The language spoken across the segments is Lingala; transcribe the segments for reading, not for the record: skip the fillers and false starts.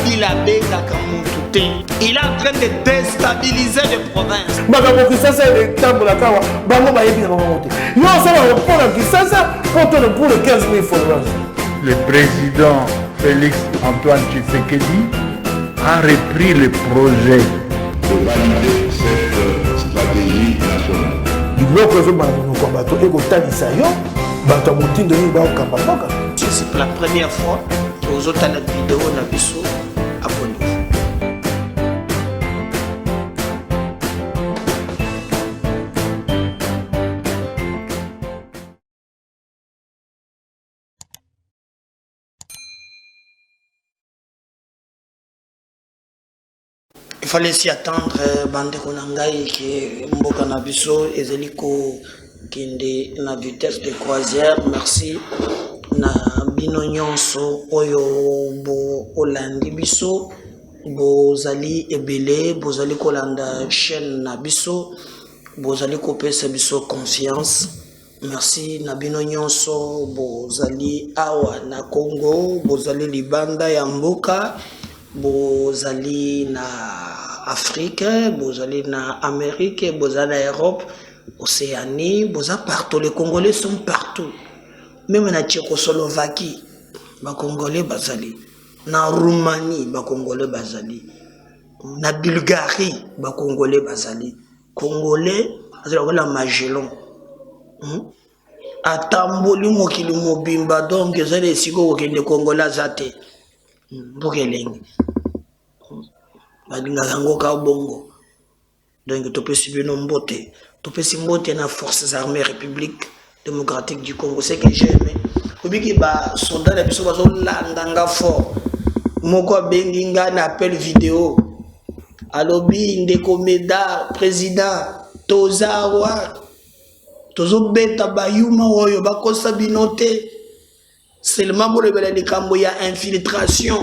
Kabila Benga Kamoutoute. Il est en train de déstabiliser les provinces. Makambo Kisasa est tambola kawa, bango ba yebi na monte. Yo ça va pour la Kisasa pour les 15 000 followers. Le président Félix Antoine Tshisekedi a repris le projet de valider cette stratégie nationale. C'est la première fois que vous avez la vidéo na biso abonnez-vous. Il fallait s'y attendre, bande konangai qui mboka na biso ezeliko kende na vitesse de croisière. Merci na bino nyonso oyo bo olandi biso bozali ebele bozali kolanda chaîne na biso bozali kopesa biso confiance. Merci na bino nyonso bozali awa na Congo bozali libanda ya mboka bozali na Afrique bozali na Amérique bozali na Europe Océanie bozali partout. Les Congolais sont partout. Même na Tchécoslovaquie ba Congolais bazali na Roumanie ba Congolais bazali na Bulgarie ba Congolais bazali Congolais azali la Magellan atamboli mokili mobimba donc ezali siko okende Congolais zate mbokelenge balinga yango ka bongo donc topesi bino mbote topesi mbote na forces armées République démocratique du Congo. C'est que j'aime obiki ba soldat na biso bazo landanga fort moko benginga na appel vidéo alobi ndeko meda président tozawa tozo beta bayuma oyo bakosa binote seulement pour rebela likambo ya infiltration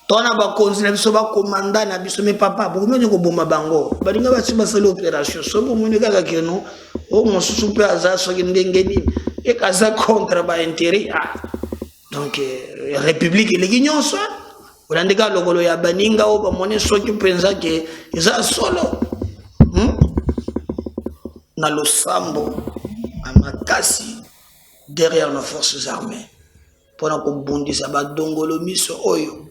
tona ba konzi na biso ba commandant na biso me papa bokomenya ko bomba bango balinga basi basala opération so bomone kaka keno o mosusu pe aza so ndengeni e kaza contre ba intérêt donc république eleki nyonso olandika lokolo ya baninga o bamone soki penza ke eza solo na losambo amakasi derrière nos forces armées pour na kobundisa badongolo miso oyo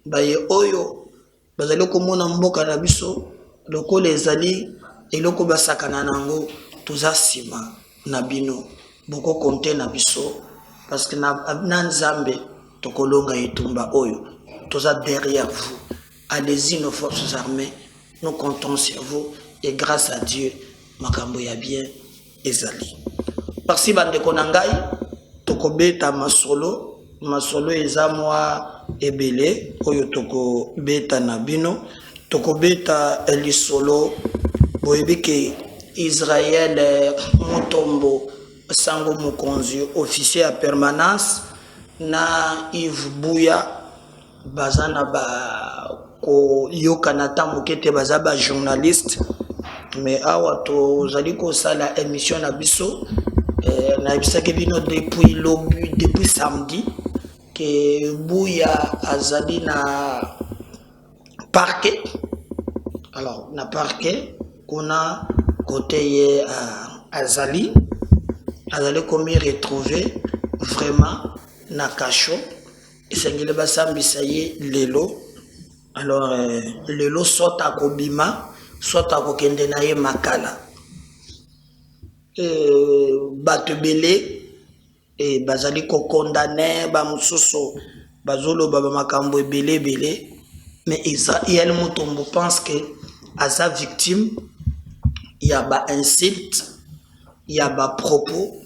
baye oyo bazali komona mboka na biso lokolo ezali eloko basakana nango toza sima na bino boko konte na biso parce que na nzambe tokolonga etumba oyo toza derrière vous. Allez-y nos forces armées, nous comptons sur vous et grâce à Dieu makambo ya bien ezali. Merci bande konangai tokobeta masolo eza mwa ebele oyo toko beta na bino tokobeta lisolo boyebike Israël Mutombo sango mokonzi officier à permanence na Yves Bouya bazana ba ko yokana tamukete bazaba journaliste mais awa tozali ko sala émission na biso na bisake bino depuis samedi que Bouya azali na parquet. Alors na parquet kuna côté ye azali commis retrouvé vraiment na cacho et sengile basambisa ye lelo. Alors lelo sota kobima sota kokende na ye makala bato belé et bazali ko condamné ba mususu bazolo baba makambo belé mais Israël Mutombo pense que à sa victime il y a ba insulte il y a ba propos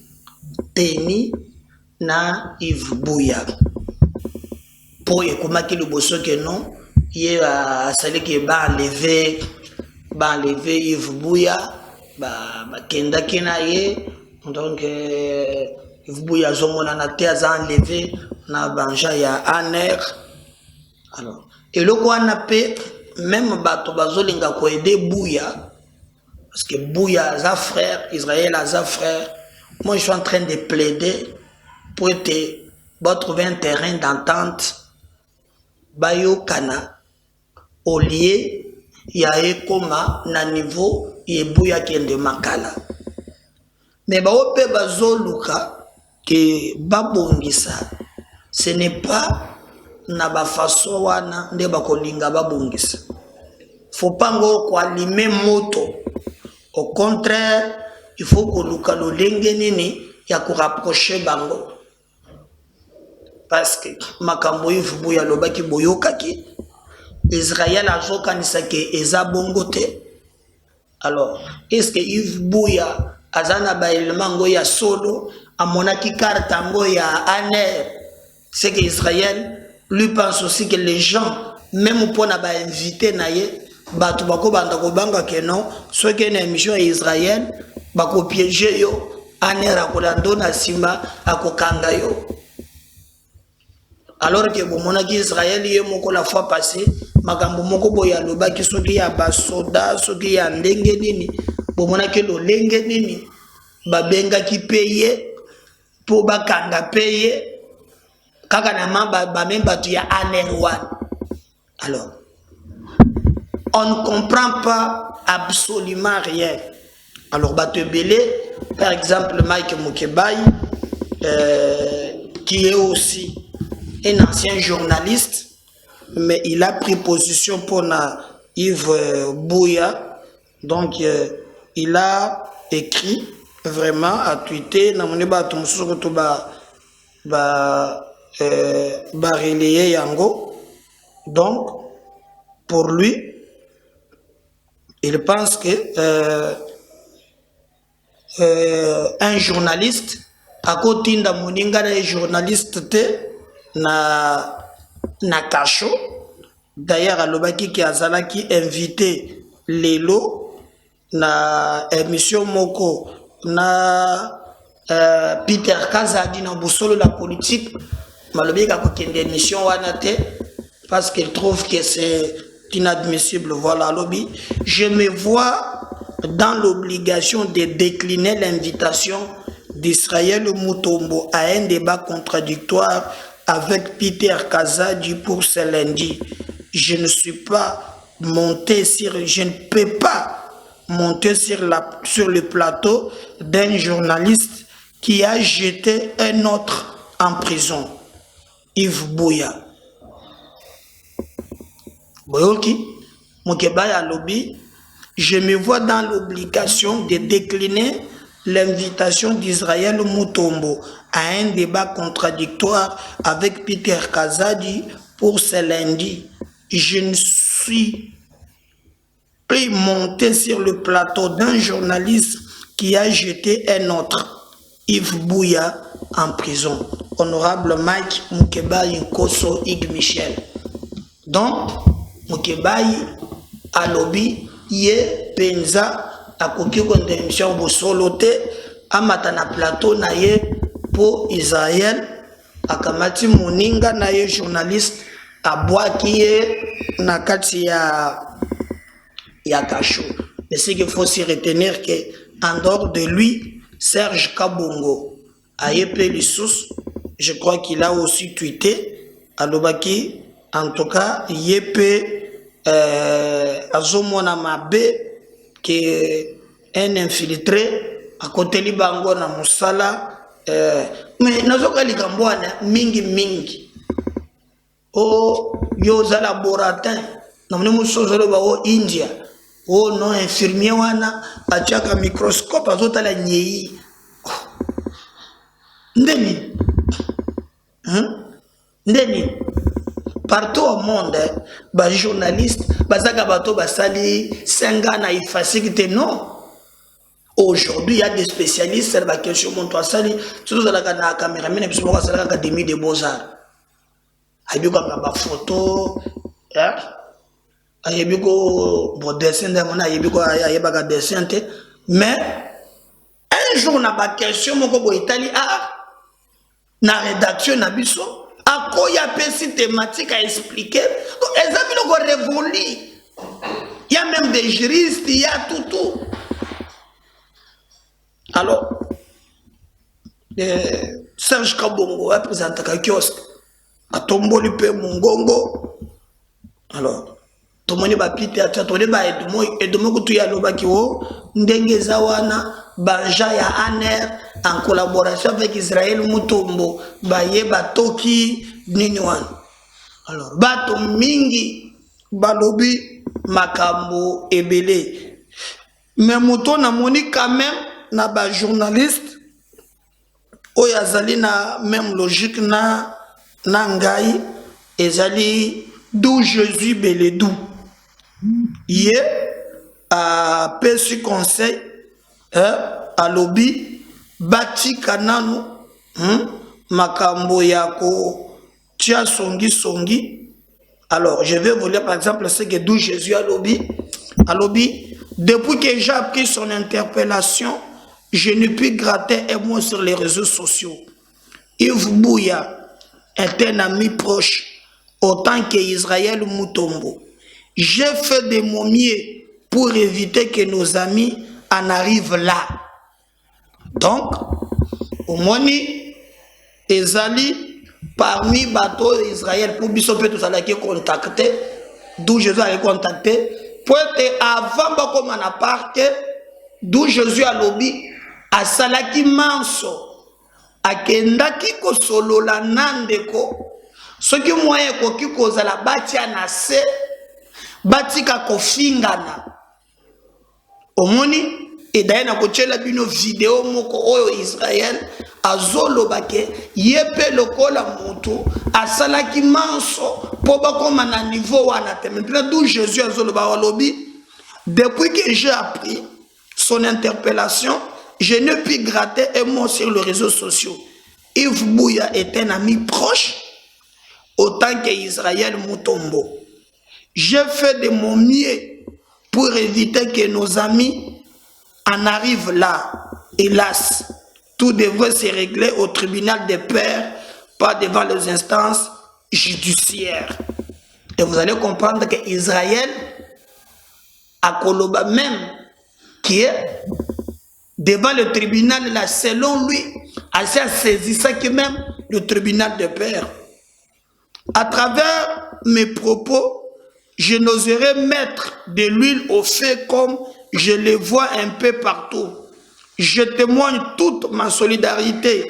teni na Yves Bouya pour ekomaki le bosso que non il a sali que ba enlever Yves Bouya ba kenda kena ye donc Yves Bouya zomona na te aza enlevé na banja ya aner. Alors et le quoi na pe même bato bazolinga ko aider Bouya parce que Bouya a sa frère Israël a sa frère. Moi je suis en train de plaider pour trouver un terrain d'entente bayokana au lieu ya ekoma na niveau yebuya kende makala. Mais baope bazoluka que babongisa, ce n'est pas na ba façon wana nde bakolinga babongisa. Faut pas ngo ko allumer moto. Au contraire, il faut que luka lo lenge nini ya ko rapprocher bango. Parce que makambo yifu ya lobaki boyokaki Israël azokanisa ke eza bongo te. Alors, est-ce que Yves Bouya azana ba élément ngo ya solo amonaki carte ngo ya aner? C'est que Israël lui pense aussi que les gens même pour na ba invité na ye batu bako banda ko banga ke non, ce qui est une émission Israël bako piéger yo aner akolando na sima akokanga yo. Alors que bon monaki Israël yé moko la fois passée makambo moko boya loba ki soki ya basoda soki ya ndenge nini bon monaki lo lenge nini babenga ki paye po bakanga paye kaka na mamba ba memba tu ya aner1. Alors on ne comprend pas absolument rien. Alors bato belé par exemple Mike Mukebai qui est aussi un ancien journaliste, mais il a pris position pour Yves Bouya. Donc, il a écrit vraiment à tweeter. Donc, pour lui, il pense que un journaliste, à côté de Moninga, journaliste, na kasho d'ailleurs alobaki ki azalaki invité lelo na émission moko na Peter Kazadi na busolo la politique malobi ka kokende émission wana te parce qu'il trouve que c'est inadmissible. Voilà lobby, je me vois dans l'obligation de décliner l'invitation d'Israël Mutombo à un débat contradictoire avec Peter Kazadi pour ce lundi. Je ne peux pas monter sur le plateau d'un journaliste qui a jeté un autre en prison. Yves Bouya. Boyoki, Mukebaya lobby, je me vois dans l'obligation de décliner l'invitation d'Israël Mutombo à un débat contradictoire avec Peter Kazadi pour ce lundi. Je ne suis plus monté sur le plateau d'un journaliste qui a jeté un autre, Yves Bouya, en prison. Honorable Mike Mukebai Nkoso Ig Michel. Donc, Mukebai alobi ye penza akoki konde émission bosolote amata na plateau na ye pour Israël akamati moninga na ye journaliste abwaki ye na kati ya kasho. Mais ce qu'il faut s'y retenir que en dehors de lui Serge Kabongo a yepé l'issous, je crois qu'il a aussi tweeté alobaki en tout cas yepé azomona mabe que un infiltré à côté libango na musala mais nazoka likambwana mingi o yoza laboratin na mne musozolo ba o India o no infirmier wana achaka microscope azotala nyei ndeni partout au monde ba journaliste bazaka bato basali 5 ans na efficacité. Non, aujourd'hui il y a des spécialistes sur la question mon toi sali surtout la caméra mais puis moi ça l'académie des beaux-arts ayuka ba photo ayebiko bo dessin de mona ayebiko ayebaka dessin te mais un jour na ba question moko bo Italie na rédaction na biso à quoi il y a une thématique à expliquer. Donc, les amis l'ont révolu. Il y a même des juristes, il y a tout. Alors, Serge Kabongo a présenté un kiosque. A Tomboli pe Mungongo. Alors, tout le monde va piter à toi, tout le monde va être ndenge zawana banja ya aner en collaboration avec Israël Mutombo baye batoki nini wana. Alors bato mingi balobi makambo ebele, mais muto na moni quand même na ba journaliste oyo azali na même logique na ngai ezali d'où Jésus beledou ye a pesu conseil a lobby bati kananu makambo yako tia songi. Alors je vais vous lire par exemple ce que d'où Jésus a lobby depuis que j'ai appris son interpellation, je n'ai pu gratter un mot sur les réseaux sociaux. Yves Bouya est un ami proche autant que Israël Mutombo. J'ai fait de mon mieux pour éviter que nos amis en arrivent là. Donc, au moni, Ezali, parmi bateaux d'Israël, pour Bissopé, tout ça, qui contacté, d'où Jésus a contacté, pour être avant, comme on a parlé, d'où Jésus a lobby, à Salaki Manso, à Kendaki Kosolo la Nandeko, ce qui moyen koki kozala bati anase, bati kakofingana. Omoni, et d'ailleurs na kochela bino vidéo moko oyo Israël azolo bake yepe lokola mutu asalaki manso po bakoma na niveau wana te. Maintenant d'où Jésus azolo ba lobi, depuis que j'ai appris son interpellation, je ne puis gratter un mot sur les réseaux sociaux. Yves Bouya est un ami proche autant que Israël Mutombo. J'ai fait de mon mieux pour éviter que nos amis en arrivent là. Hélas, tout devrait se régler au tribunal des pairs, pas devant les instances judiciaires. Et vous allez comprendre que Israël a Koloba même, qui est devant le tribunal là, selon lui, a saisi ça que même le tribunal des pairs. À travers mes propos, je n'oserais mettre de l'huile au feu comme je le vois un peu partout. Je témoigne toute ma solidarité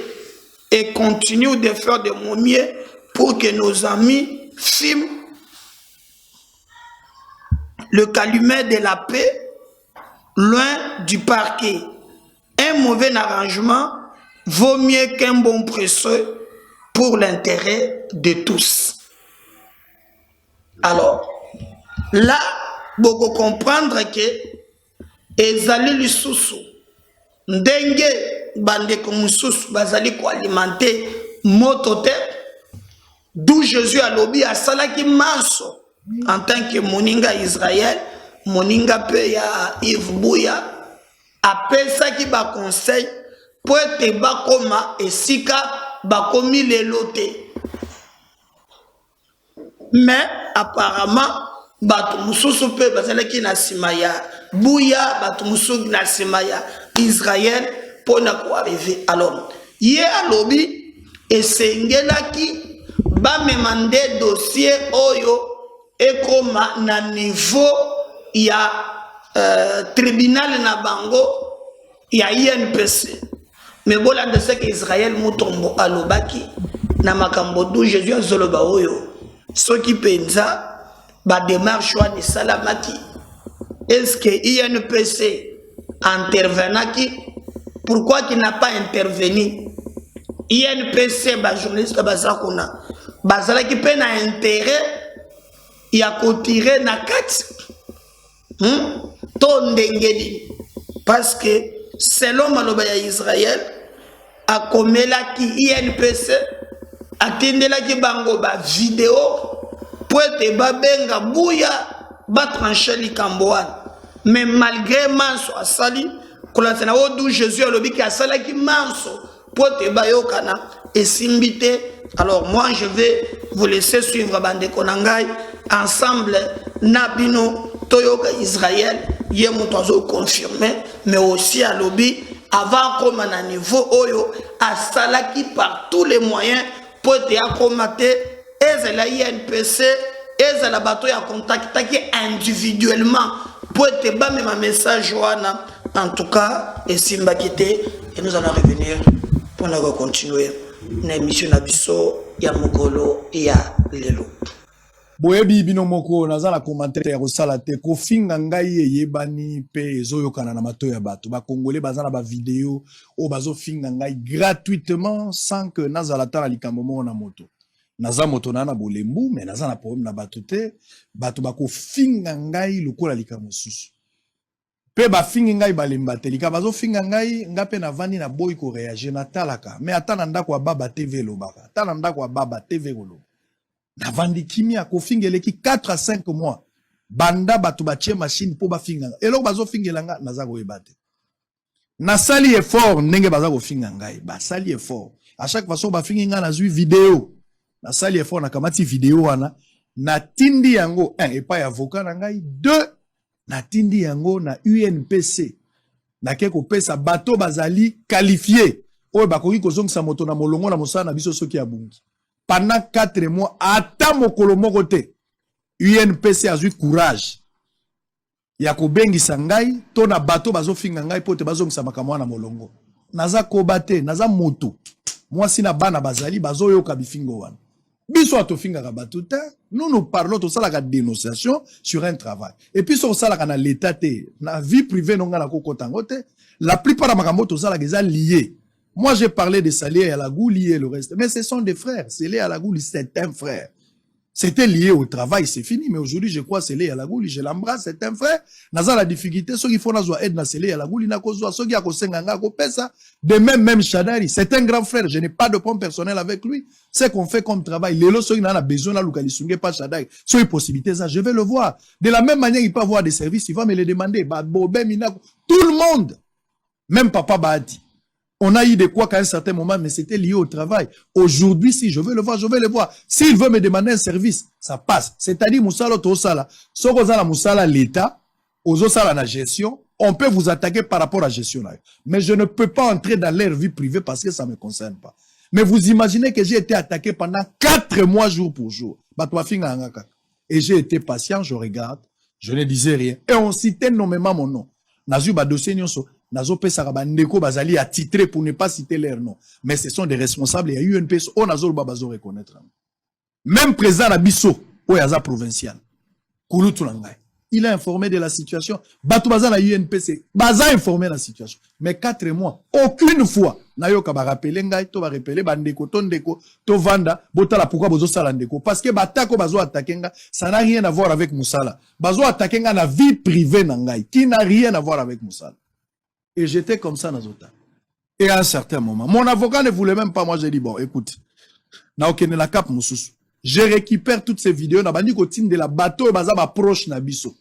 et continue de faire de mon mieux pour que nos amis filment le calumet de la paix loin du parquet. Un mauvais arrangement vaut mieux qu'un bon précieux pour l'intérêt de tous. Alors, là, vous pouvez comprendre que ezali lisusu ndenge bandeko mususu bazali ko alimenter moto te, d'où Jésus a lobi asalaki manso en tant que moninga Israël, moninga pe ya Yves Bouya apesaki ba conseil pour ete bakoma esika bakomi lelo te. Mais apparemment bato mususu pe bazalaki na simaya Bouya, bato mususu na simaya Israël pour na ko arriver. Alors ye alobi esengelaki ba memande dossier oyo ekoma na niveau ya tribunal na bango ya INPC. Mais bola de ce que Israël Mutombo alobaki na makambo d'où Jésus azoloba oyo ce qui pensa ba démarche wa ni salamaki. Est-ce que INPC intervenaki? Pourquoi qu'il n'a pas intervenu? INPC ba journaliste bazakuna bazalaki pe na intérêt ya kotirer na kati to ndengeli, parce que selon maloba ya Israël akomelaki INPC atindelaki bango ba vidéo pour ete babenga Bouya batrancher likambo wana. Mais malgré manso asali kolatena d'où Jésus alobi ki asalaki manso pour ete bayokana esimbite. Alors moi je vais vous laisser suivre bandeko nangai ensemble nabino toyoka Israël ye moto azo confirmer, mais aussi alobi avant comme à niveau oyo asalaki par tous les moyens pour te accommater ezela INPC eza la bato ya contactaki individuellement pour te ba même un message wana en tout cas et simbaki te et nous allons revenir pour la continuer na émission na biso ya mokolo ya lelo. Boyebi bino moko naza na commentaire ya kosala te kofinga ngai eyebani pe ezoyokana na mato ya bato ba congolais baza na ba vidéo o bazo finga ngai gratuitement sans que nazala ta na likambo moko na moto naza moto na bolembu mais naza na problème na bato te bato ba kofinga ngai lokola likambo susu pe ba finga ngai balemba te lika bazo finga ngai ngape na vandi na boy ko réagir na talaka mais atana ndako wa baba TV lobaka atana ndako wa baba TV lo na vandi kimia ko fingeleki 4 à 5 mois banda batu batie machine po ba finga eloko bazo fingela nga naza ko ebate na sali effort ndenge baza ko finga ngai ba sali effort à chaque façon ba finga na zui vidéo na sali effort na kamati vidéo wana na tindi yango 1 epa ya avocat na ngai 2 na tindi yango na UNPC na keko pesa bato bazali qualifié oyo bakoki kozongisa moto na molongo na mosala na biso soki ya bungi. Pendant 4 mois, ata mokolo moko te, UNPC a eu courage. Ya ko bengisa ngai, to na bato bazo finga ngai po te bazongisa makamwa na molongo. Naza kobate, naza moto. Moi si na bana bazali bazo yoka bifingo wana. Biso ato finga ka bato te, nous parlons to sala ka dénonciation sur un travail. Et puis so sala ka na l'état te, na vie privée non na kokotango te, la plupart de makambo to sala ka lié. Moi, j'ai parlé de Salé à la Gouli et le reste. Mais ce sont des frères. Salé à la Gouli, c'est un frère. C'était lié au travail, c'est fini. Mais aujourd'hui, je crois Salé à la Gouli, je l'embrasse, c'est un frère. Naza la difficulté, ceux qui font la aide na Salé à la Gouli, na kozwa, ceux qui a kosenganga kopesa, de même Chadari, c'est un grand frère. Je n'ai pas de point personnel avec lui. C'est qu'on fait comme travail. Les lots, ceux qui n'en a besoin, la localisation, pas Chadari. Sur les possibilités, ça, je vais le voir. De la même manière, il peut avoir des services, il va me les demander. Bah, Bobé, Minako, tout le monde. Même Papa Bahati. On a eu de quoi qu'à un certain moment, mais c'était lié au travail. Aujourd'hui, si je veux le voir, je vais le voir. S'il veut me demander un service, ça passe. C'est-à-dire, Moussala, Tosala, Sorozala, Moussala, l'État, Ozosala, la gestion, on peut vous attaquer par rapport à la gestion. Mais je ne peux pas entrer dans leur vie privée parce que ça ne me concerne pas. Mais vous imaginez que j'ai été attaqué pendant 4 mois, jour pour jour. Et j'ai été patient, je regarde, je ne disais rien. Et on citait nommément mon nom. Nazuba dossier nyonso. Nazo pesa ndeko bazali a titré pour ne pas citer leur nom. Mais ce sont des responsables et UNPS on nazo bazo reconnaître. Même président Abisso, Oyaza provincial. Kulutu Nangai. Il a informé de la situation. Batu baza na UNPC, baza informé de la situation. Mais 4 mois, aucune fois, nayoka ba rappeler ngai to ba rappeler bandeko to ndeko to vanda botala pourquoi bozo sala ndeko parce que batako bazo attaquer nga, ça n'a rien à voir avec Moussala. Bazo attaquer nga na vie privée na ngai qui n'a rien à voir avec Moussala. Et j'étais comme ça dans Zota. Et à un certain moment, mon avocat ne voulait même pas. Moi, j'ai dit, bon, écoute, na okene la cap moussous. Je récupère toutes ces vidéos. Na bandi ko tin de la bateau baza ba proche na biso.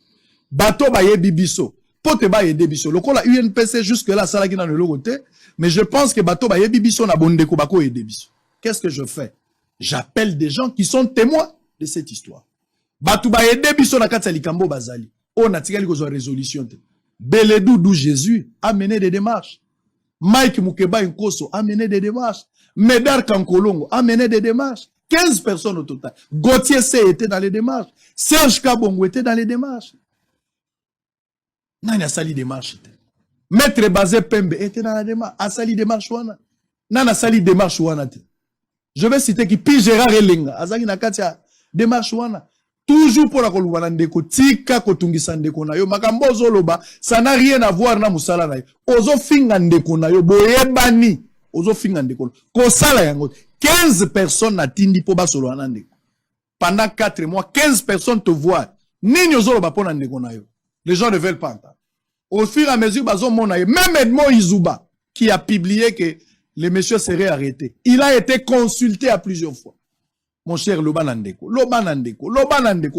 Bateau ba yebi biso. Pote ba yede biso. Loko la UNPC jusque là, ça là qui dans le côté. Mais je pense que bateau ba yebi biso na bondeko bako yede biso. Qu'est-ce que je fais? J'appelle des gens qui sont témoins de cette histoire. Bateau ba yede biso na kati ya likambo bazali. On a tiré une résolution. Beledou d'où Jésus a mené des démarches. Mike Mukeba Nkoso a mené des démarches. Medar Kankolongo a mené des démarches. 15 personnes au total. Gauthier C était dans les démarches. Serge Kabongo était dans les démarches. Nani a sali démarche. Maître Bazé Pembe était dans la démarche. A sali démarche wana. Nana sali démarche wana. Je vais citer qui Pi Gérard Elenga. Azaki Nakatia démarche wana. Toujours pour la koluwana ndeko tika kotungisa ndeko na yo makambo zoloba ça n'a rien à voir na musala na yo ozo finga ndeko na yo boyebani ozo finga ndeko ko sala yango 15 personnes na tindi po ba solo na ndeko pendant 4 mois 15 personnes te voient nini ozoloba pona ndeko na yo les gens ne veulent pas entendre au fur et à mesure bazo mona yo même Edmond Izuba qui a publié que le monsieur serait arrêté il a été consulté à plusieurs fois. Mon cher Lobanandeko,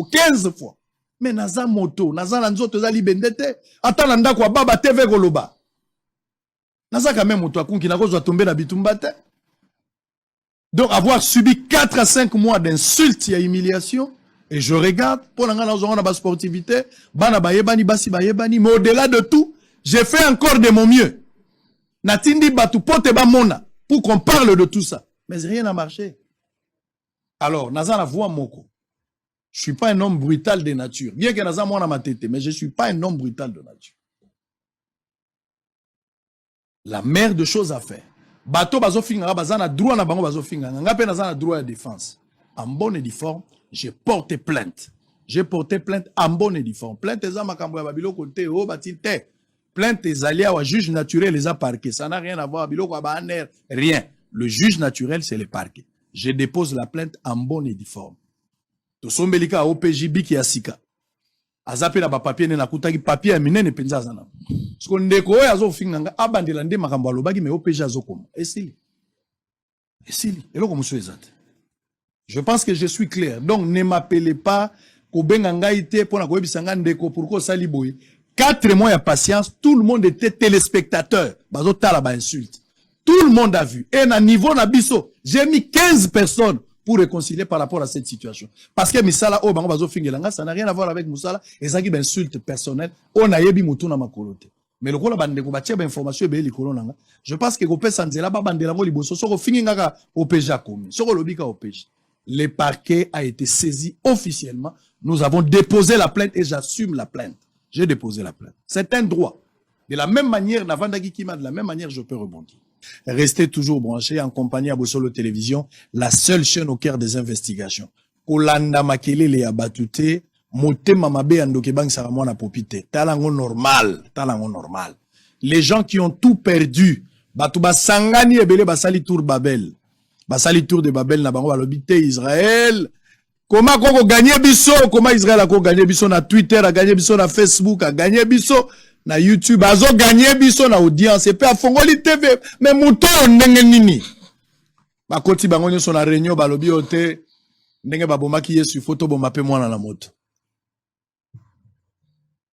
15 fois. Mais naza moto, naza nanzoto zali bendete, atala ndako baba TV Goloba. Naza quand même moto akunki na kozwa tomber na bitumbate. Donc avoir subi 4 à 5 mois d'insultes et humiliation, et je regarde, pour la sportivité, bana bayebani, basi bayebani, mais au-delà de tout, j'ai fait encore de mon mieux. Natindi batu pote ba mona, pour qu'on parle de tout ça. Mais rien n'a marché. Alors, naza la voix moko. Je suis pas un homme brutal de nature. Bien que naza mwana ma tête, mais je suis pas un homme brutal de nature. La meilleure de choses à faire. Bato bazo finga bazana droit na bango bazo finga. Ngape nazana droit de défense. En bonne et due forme, j'ai porté plainte. J'ai porté plainte en bonne et due forme. Plainte eza makambo ya babilo côté o batil te. Plainte les alliés au juge naturel les a parqués. Ça n'a rien à voir biloko ba aner, rien. Le juge naturel c'est le parquet. Je dépose la plainte en bonne et due forme. To sombelika OPJ biki ya sika. Azape na ba papier ne nakutaki papier minene penza zana. Sko ndeko oyo azo finga nga abandela nde makambo alobaki me OPJ azokoma. Esili. Eloko musu ezate. Je pense que je suis clair. Donc ne m'appelez pas kobenga ngai te pona koyebisa nga ndeko pourquoi sali boye. 4 mois de patience, tout le monde était téléspectateur. Bazo tala ba insulte. Tout le monde a vu. Et à niveau na biso, j'ai mis 15 personnes pour réconcilier par rapport à cette situation. Parce que Misala, oh, bango bazo fingelanga, ça n'a rien à voir avec Moussala, et ça qui est insulte personnelle, on a yebi moutou na makolote. Mais le rôle bande ko batia ba information be likolo nanga. Je pense que ko pesa nzela ba bandela ngo liboso soko fingingaka OPJ komi. Soko lobika OPJ. Le parquet a été saisi officiellement. Nous avons déposé la plainte et j'assume la plainte. J'ai déposé la plainte. C'est un droit. De la même manière, de la même manière, je peux rebondir. Restez toujours branchés en compagnie à Bossolo Télévision, la seule chaîne au cœur des investigations. Kolanda makelele ya batute, motema mabe andoke bang saramona popite. Talango normal. Les gens qui ont tout perdu, batuba sangani ebele basali tour Babel. Basali tour de Babel na bango balobite Israël. Comment qu'on gagner biso, comment Israël a gagné biso na Twitter, a gagné biso na Facebook, a gagné biso na YouTube, a gagné biso na audience, et puis à Fongoli TV, mais mouton ndenge nini. Ba koti bango nyo son na réunion balobi ote, ndenge baboma ki yesu photo bo mape mwana na moto.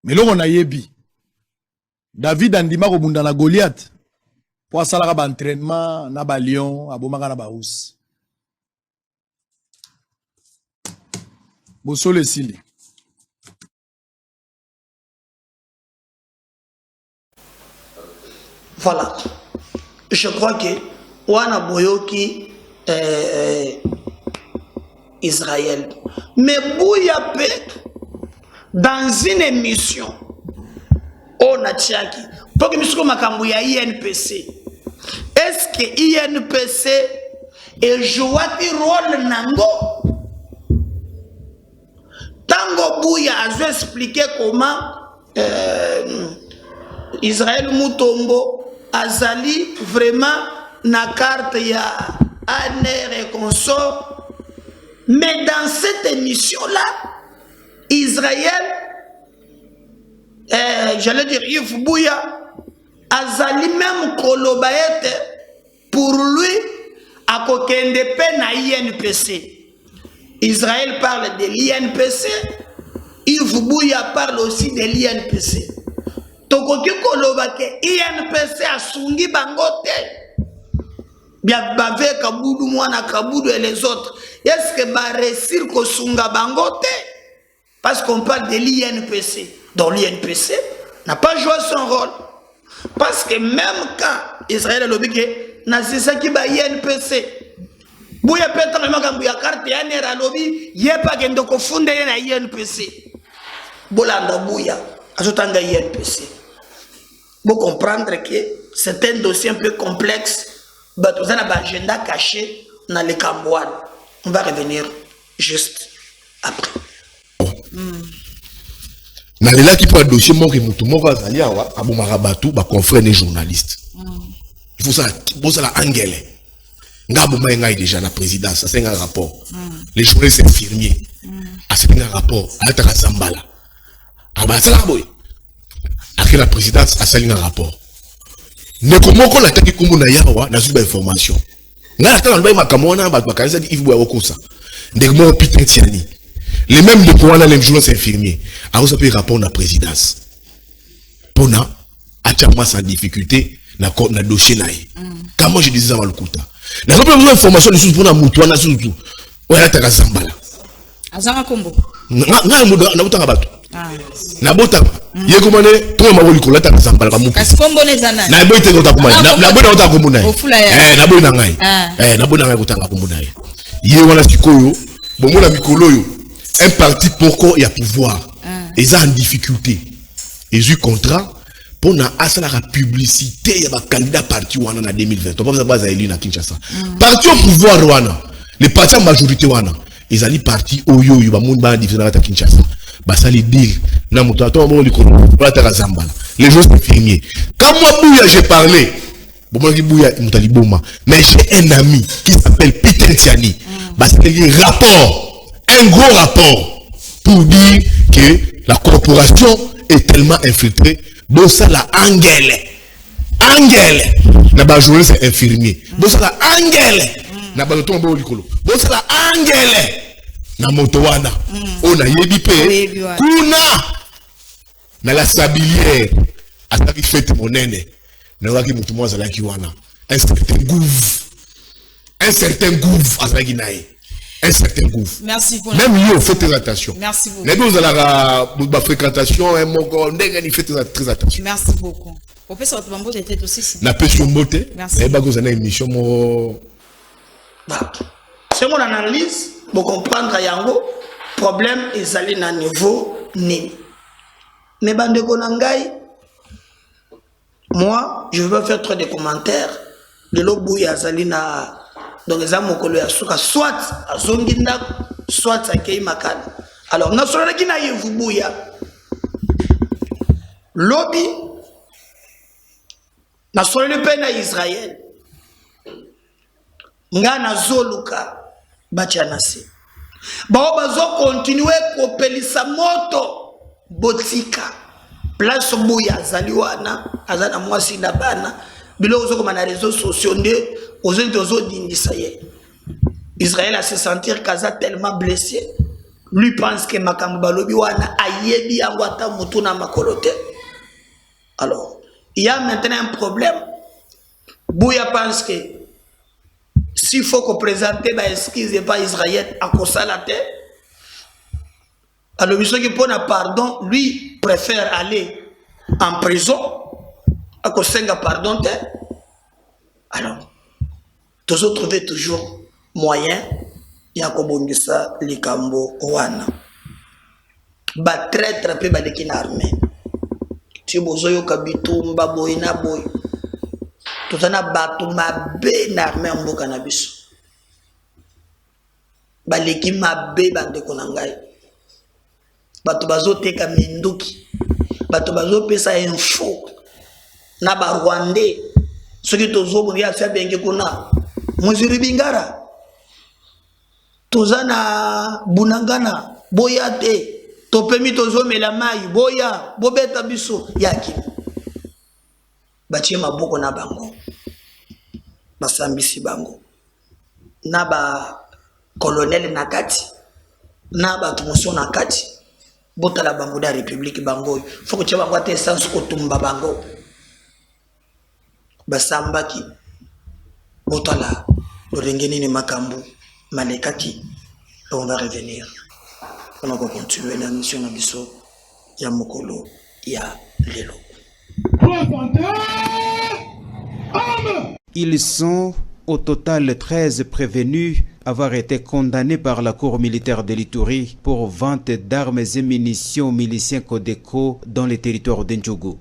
Mais là on a yebi. David andima ko bunda na Goliath. Po asala ba entraînement na ba lion, abomaka na ba ous. Bosole Sili. Voilà. Je crois que Wana Boyoki Israël. Mais Bouyape, dans une émission, on a tchaki. Pour que nous makambo ya INPC. Est-ce que INPC est joué un rôle nango? Tango Bouya a expliqué comment Israël Moutombo azali vraiment na carte ya ANR et consort. Mais dans cette émission-là, Israël, j'allais dire Yves Bouya, azali même kolobaete pour lui à kokende pe na INPC. Israël parle de l'INPC, Yves Bouya parle aussi de l'INPC. Tokoki kolobake INPC a sungi bangote. Bien bavé Kaboudou, Mouana Kaboudou et les autres. Est-ce que ba réussir ko sunga bangote? Parce qu'on parle de l'INPC. Donc l'INPC n'a pas joué son rôle. Parce que même quand Israël a lobby, n'a c'est qui ba INPC. Bouya petra makambu ya carte ya nera lobby yepa gendo ko funde na INPC bolanda Bouya azotanga INPC. Vous comprendre que c'est un dossier un peu complexe, bah tout ça n'a pas agenda caché dans les Cambouan. On va revenir juste après. Dans les là qui prend un dossier mon qui moutou mon va aller à bon marabatou bah confrère des journalistes. Il faut ça la angele. Ngabo maïnga déjà la présidence, ça c'est un rapport. Les journalistes infirmiers, c'est un rapport. À la Zambala, ah bah ça là boy. Après la présidence, a un rapport. Ne comment qu'on attaque comme on a yawa, n'a pas d'information. N'a pas dans le bain makamona, bah bah dit il voit au ça. Des mots putain tiani. Les mêmes de pour les journalistes infirmiers, a vous appelé rapport de la présidence. Pona, a tellement sans difficulté, na dossier là. Comment je disais ça dans le kouta. N'a pas besoin d'information sur pour na mutuana surtout. Ouais, t'as qu'à Zambala. Azanga kombo. N'a muda na utanga bato. Na bota. Yekomane to ma woli ko lata Zambala kamu. Kasi kombo ne zana. Na boy te kota kumai. Na boy na kota kumuna. Na boy na ngai. Na boy na ngai kota kumuna. Ye wana sikoyo, bomona mikolo yo. un parti pourquoi il y a pouvoir. Ils ont en difficulté. Ils ont eu contrat pour na asa la publicité il y a un candidat parti wana na 2020. On va pas élu na Kinshasa. Parti au pouvoir wana, les partis en majorité wana, ils allaient parti oyo yo ba monde ba division na Kinshasa. Ba ça les deal na moto ato mo li ko la terre zambala. Les jours infirmiers. Quand moi Bouya j'ai parlé, bon moi Bouya mutali boma, mais j'ai un ami qui s'appelle Peter Tiani. Bah c'est un rapport, un gros rapport pour dire que la corporation est tellement infiltrée. Bon ça la angele na ba journaliste infirmier. Bon ça la angele na ba to mo likolo. Bon ça la angele na moto wana. On a yebi pe kuna na la stabilière à ça qui fait monene. Na waki mutu mo zala ki wana. Un certain gouffre à ça qui naï. Un certain gouffre. Merci pour même yo faites très attention. Merci beaucoup. Mais vous allez la fréquentation et mon ndenge fait très attention. Merci beaucoup. Professeur Bambo était aussi ici. Na pession beauté. Merci. Et ba vous avez une émission mo c'est mon analyse pour comprendre yango problème ezali na niveau nini. Mais bande konangai moi je veux pas faire trop de commentaires de l'obouya azali na donc les amokolo ya suka soit azongi ndako soit akei makana. Alors nasolala ki na yevubuya lobby nasolala pe na Israël nga nazoluka bacha nase bao bazo continuer kopelisa moto botika place buya azali wana azana mwasi na bana bilo ozo koma na réseaux sociaux nde ozo dindisa ye. Israël a se sentir kaza tellement blessé, lui pense que makambo balobi wana ayebi yango ata mutu na makolote. Alors il y a maintenant un problème. Bouya pense que s'il faut qu'on présente ba excuse pas Israël à Kosalate, alors monsieur qui pose pardon, lui préfère aller en prison à Kosenga pardon. Alors tous autres trouver toujours moyen ya kobongisa likambo wana ba traître pe ba dekina armée ti bozoyo kabitumba boyina boy tozana batu mabe na armée mboka na biso ba leki mabe bande konangai batu bazoteka minduki batu bazopesa info na ba rwandais soki tozobo ya fa benge kuna Muziri Bingara tozana bunangana boya te topemi tozomela mai boya bobeta biso yaki batie maboko na bango basambisi bango na ba colonel na kati na ba tumoso na kati botala bango da république bango foko tia bango te sans kotumba bango basambaki botala lorengeni ni makambu malekaki. On va revenir. On va continuer la mission Nabiso ya mokolo ya lelo. Ils sont au total 13 prévenus avoir été condamnés par la Cour militaire de l'Ituri pour vente d'armes et munitions aux miliciens Codeco dans les territoires d'Ndjougou.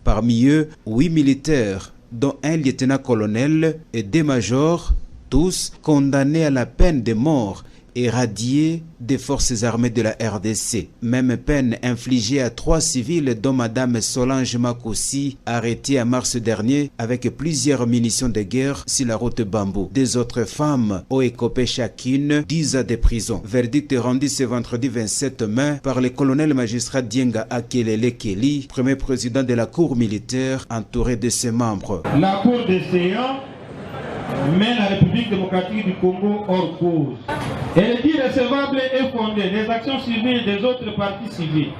Parmi eux, 8 militaires, dont un lieutenant-colonel et 2 majors, tous condamnés à la peine de mort et radiés des forces armées de la RDC. Même peine infligée à 3 civils, dont Madame Solange Makoussi, arrêtée en mars dernier avec plusieurs munitions de guerre sur la route Bambou. 2 autres femmes ont écopé chacune 10 ans de prison. Verdict rendu ce vendredi 27 mai par le colonel magistrat Dienga Akelele Kelly, premier président de la Cour militaire, entouré de ses membres. La Cour des séances met la République démocratique du Congo hors cause. Elle est irrecevable et fondée les actions civiles des autres parties civiles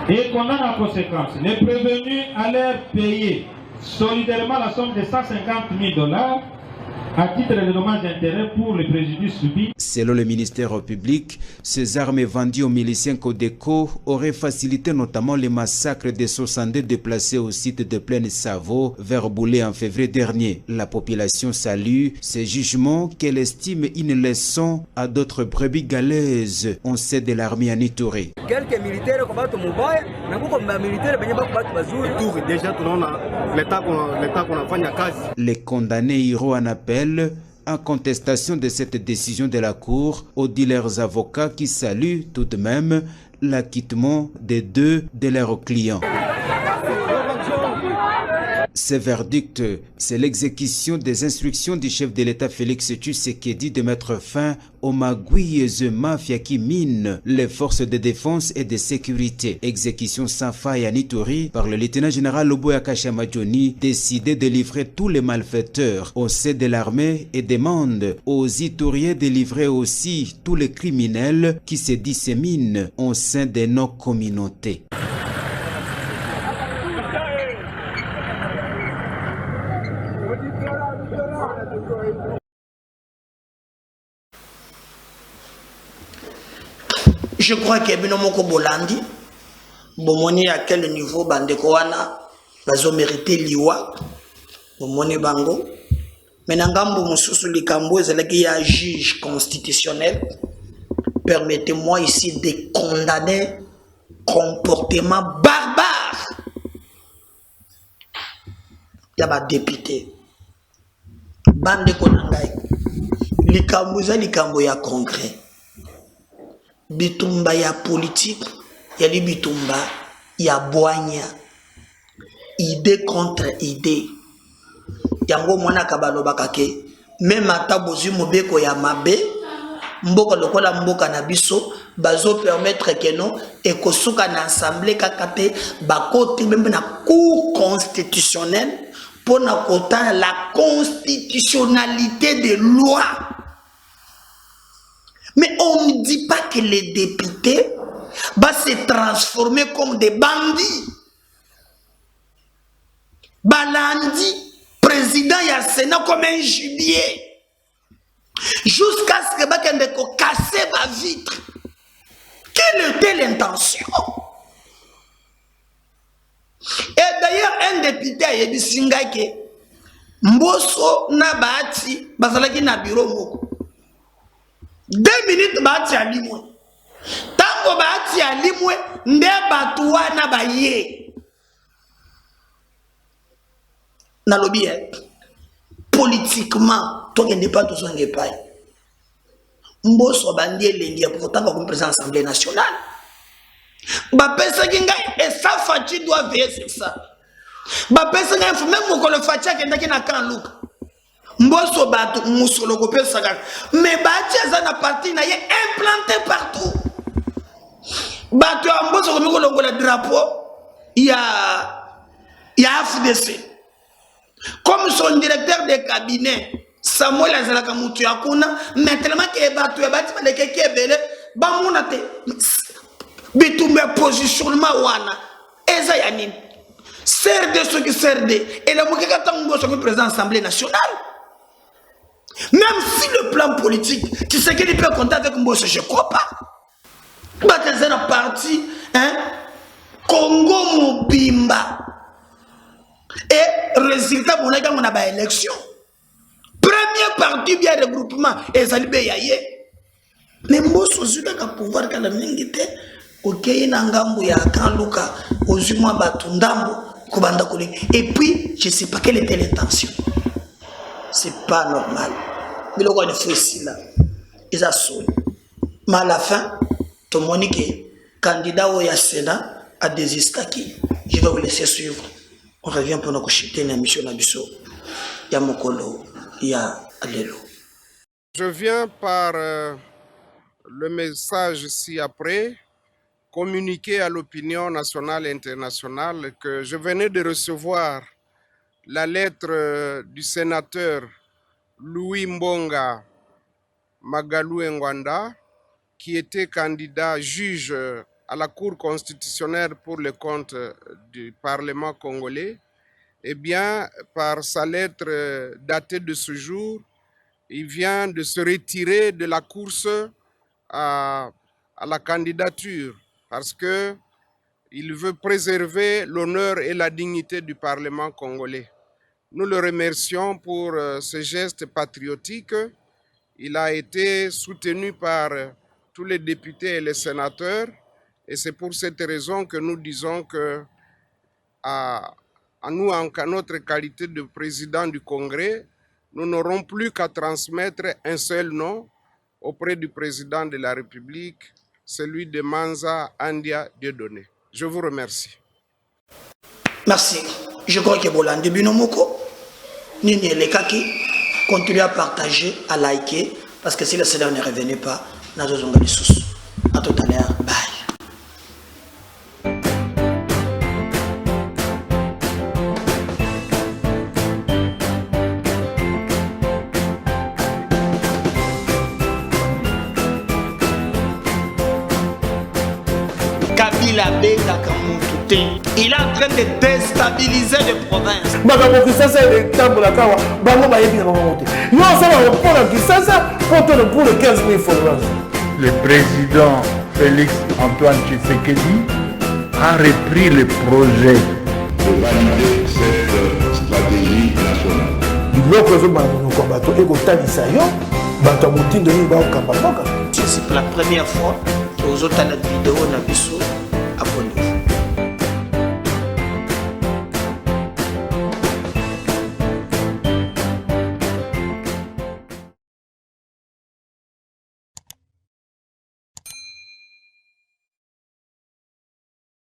et condamne en conséquence les prévenus à leur payer solidairement la somme de $150 000 à titre de dommages et intérêts pour les préjudices subis. Selon le ministère public, ces armes vendues aux miliciens Codeco auraient facilité notamment les massacres des 62 déplacés au site de Plaine Savo vers Boulé en février dernier. La population salue ces jugements qu'elle estime une leçon à d'autres brebis galeuses. On sait de l'armée en Ituri. Quelques militaires combattent Moubaye, militaires déjà l'état qu'on a fait à Les condamnés iront en appel en contestation de cette décision de la Cour aux dit leurs avocats qui saluent tout de même l'acquittement des deux de leurs clients. Ce verdict, c'est l'exécution des instructions du chef de l'État Félix Tshisekedi de mettre fin aux magouilles mafias qui minent les forces de défense et de sécurité. Exécution sans faille à Ituri par le lieutenant général Loboya Kashamadjoni, décidé de livrer tous les malfaiteurs au sein de l'armée et demande aux Ituriens de livrer aussi tous les criminels qui se disséminent au sein de nos communautés. Je crois que bino moko bolandi bomoni à quel niveau bandeko wana bazo mériter liwa bomoni bango menangambo mususu likambo ezalaki ya juge constitutionnel. Permettez-moi ici de condamner comportement barbare ya ba député bandeko nangai likambo za likambo ya congrès bitumba ya politique yali bitumba ya boanya idée contre idée yango mwana kabaloba kake même ata bozu mobeko ya mabe mboka lokola mboka na biso bazo permettre que non ekosuka na assemblée kakate bakoti même na cour constitutionnelle pour na kota la constitutionnalité des lois. Mais on ne dit pas que les députés vont se transformer comme des bandits. Balandi, président et Sénat comme un gibier. Jusqu'à ce que Bakendeko casse ma vitre. Quelle était l'intention? Et d'ailleurs, un député a dit que Mboso na bati bazalaki na bureau moko. 2 minutes bati alimwe. Tango bati alimwe nde batu wana baye. Nalobi politiquement toi qui n'es pas tous en épaille. Mboso bandi elengi pourtant comme président de l'Assemblée nationale. Ba pesa kinga et ça Fachi doit veiller sur ça. Ba pesa nga même mon le Fachi akendaki na kan luka. Mboso batu musolo ko pesa kaka. Mais bati za na parti na ye implanté partout. Batu mboso ko miko longola drapeau ya FDC. Comme son directeur de cabinet Samuel Azalaka mutu yakuna mais tellement que batu ya bati ba keke ebele ba mona te bitumbe positionnement wana eza ya nini CRD ce qui CRD et la mokeka tango so président de l'Assemblée nationale. Même si le plan politique tu sais qu'il peut compter avec Mbosso, je crois pas. Bataza na parti Congo Mobimba et résultat on a ba élection premier parti bien regroupement et Zalibé yaye mais Mbosso zuka ka pouvoir kala mingite okeye na ngambo ya kanluka ozumwa batu ndambo kobanda koli et puis je sais pas quelle était l'intention. C'est pas normal biloko ni fousi là ils a sonné mais à la fin tout monique candidat au Sénat a désisté. Je vais vous laisser suivre. On revient pour nous coucher na mission na biso ya mokolo ya alelo. Je viens par le message ci-après communiquer à l'opinion nationale et internationale que je venais de recevoir la lettre du sénateur Louis Mbonga Magalou Ngwanda, qui était candidat juge à la Cour constitutionnelle pour le compte du Parlement congolais. Eh bien, par sa lettre datée de ce jour, il vient de se retirer de la course à la candidature parce que il veut préserver l'honneur et la dignité du Parlement congolais. Nous le remercions pour ce geste patriotique. Il a été soutenu par tous les députés et les sénateurs et c'est pour cette raison que nous disons que à nous, en notre qualité de président du Congrès, nous n'aurons plus qu'à transmettre un seul nom auprès du président de la République, celui de Manza Andia Dieudonné. Je vous remercie. Merci. Je crois que Bolande Binomoko, Nini Lekaki, continuez à partager, à liker, parce que si le Seigneur ne revenait pas, nous allons gagner sous. À tout à l'heure. Bye. Kabila bengaka mutu te. Il est en train de déstabiliser les provinces. Makambo Kisasa est tambola kawa, bango ba yebi bango te. Yo ça va pour Kisasa pour le 15 000 followers. Le président Félix Antoine Tshisekedi a repris le projet de valider cette stratégie nationale. Biloko zo bango ko bato ego tanisa yo, bato mutindo ni ba okamba. C'est la première fois que vous avez la vidéo na biso abonné.